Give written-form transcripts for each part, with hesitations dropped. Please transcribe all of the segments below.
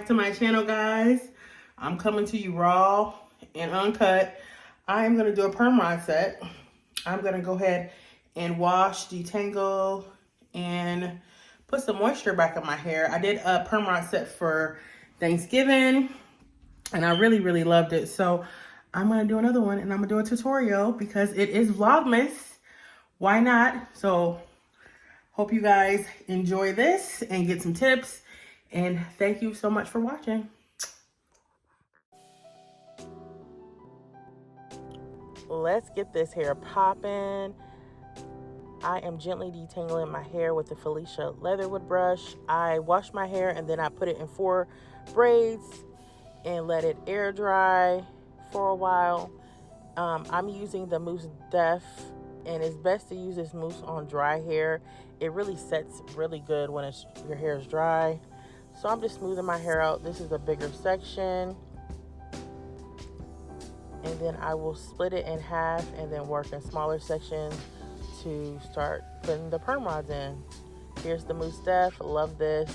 back to my channel, guys. I'm coming to you raw and uncut. I'm going to do a perm rod set. I'm going to go ahead and wash, detangle, and put some moisture back in my hair. I did a perm rod set for Thanksgiving, and I really loved it. So I'm going to do another one, and I'm going to do a tutorial because it is Vlogmas. Why not? So hope you guys enjoy this and get some tips. And thank you so much for watching. Let's get this hair popping. I am gently detangling my hair with the Felicia Leatherwood brush. I wash my hair and then I put it in 4 braids and let it air dry for a while. I'm using the mousse Def, and it's best to use this mousse on dry hair. It really sets really good when your hair is dry. So I'm just smoothing my hair out. This is a bigger section. And then I will split it in half and then work in smaller sections to start putting the perm rods in. Here's the mousse Def. Love this.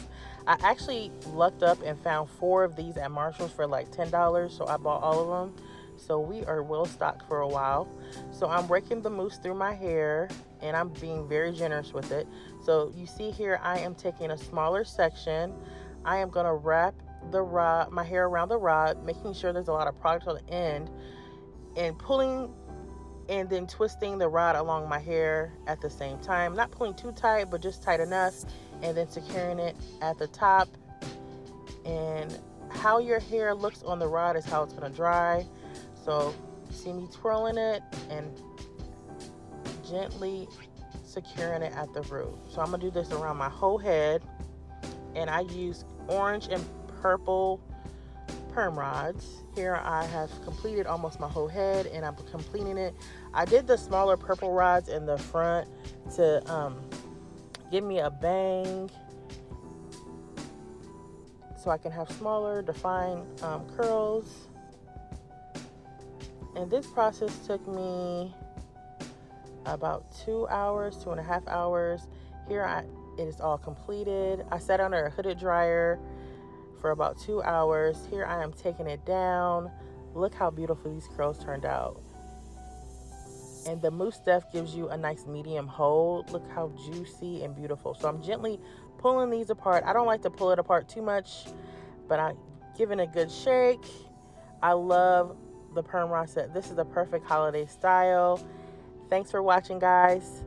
I actually lucked up and found 4 of these at Marshall's for like $10, so I bought all of them. So we are well stocked for a while. So I'm working the mousse through my hair, and I'm being very generous with it. So you see here, I am taking a smaller section. I am going to wrap the rod, my hair around the rod, making sure there's a lot of product on the end, and pulling and then twisting the rod along my hair at the same time. Not pulling too tight, but just tight enough, and then securing it at the top. And how your hair looks on the rod is how it's going to dry. So you see me twirling it and gently securing it at the root. So I'm going to do this around my whole head, and I use orange and purple perm rods. Here I have completed almost my whole head, and I'm completing it. I did the smaller purple rods in the front to give me a bang, so I can have smaller defined curls. And this process took me about 2 hours, 2.5 hours. Here it is all completed. I sat under a hooded dryer for about 2 hours. Here I am taking it down. Look how beautiful these curls turned out. And the mousse Def gives you a nice medium hold. Look how juicy and beautiful. So I'm gently pulling these apart. I don't like to pull it apart too much, but I'm giving it a good shake. I love the perm rod set. This is a perfect holiday style. Thanks for watching, guys.